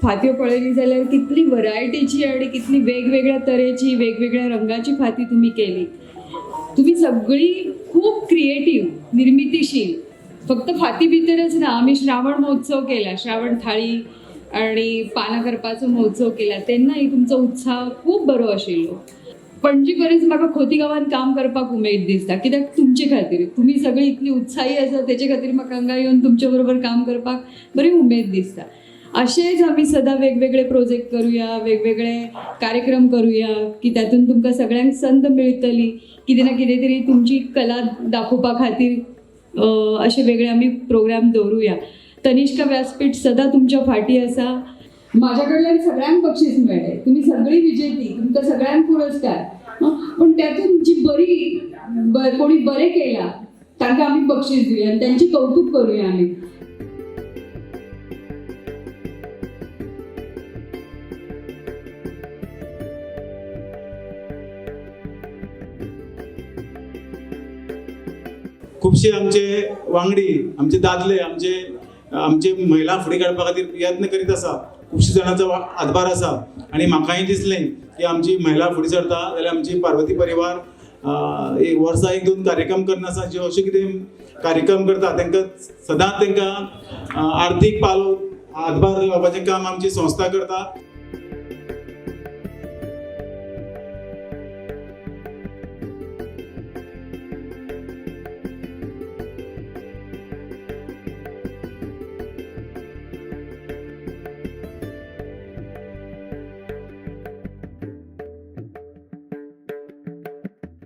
फात्यो पळयली जाल्यार कितली वरायटीची आनी कितली वेगवेगळ्या तरेची वेगवेगळ्या रंगाची फाती तुम्ही केली. तुम्ही सगळी खूप क्रिएटिव्ह, निर्मितीशील. फक्त फाती भितरच ना, आम्ही श्रावण महोत्सव केला, श्रावण थाळी आणि पानां करपाचो महोत्सव केला. तेन्नाय तुमचो उत्साह खूप बरो आशिल्लो. पणजी परस म्हाका खोतीगांवांत काम करपाक उमेद दिसता, कित्याक तुमचे खातीर. तुम्ही सगळी इतली उत्साही आसा, तेचे खातीर म्हाका हांगा येवन तुमचे बरोबर काम करपाक बरी उमेद दिसता. अशेच आमी सदां वेगवेगळे प्रोजेक्ट करूया, वेगवेगळे कार्यक्रम करूया, की तातूंत तुमकां सगळ्यांक संद मेळटली. कितें ना कितें तरी तुमची कला दाखोवपा खातीर अशे वेगळे आमी प्रोग्राम दवरुया. तनिष्का व्यासपीठ सदां तुमच्या फाटी आसा. माझ्या कडल्यान सगळ्यांक बक्षीस मेळ्ळे, तुम्ही सगळी विजेती, तुमकां सगळ्यांक पुरस्कार. पण त्यातून जी कोणी बरें केला तांकां आमी बक्षीस दिवया आनी त्यांची कौतुक करूया आमी. खुबशे आमचे वांगडी, आमचे दादले, आमचे महिला फुडें काडपा खातीर यत्न करीत आसा. खुबशे जाणांचो हातभार आसा आनी म्हाकाय दिसलें की आमची महिला फुडें सरता जाल्यार आमची पार्वती परिवार वर्सा 1-2 कार्यक्रम करनासा. जे अशे कितें कार्यक्रम करता तांकां सदांच तांकां आर्थीक पालो हातभार लावपाचें काम आमची संस्था करता.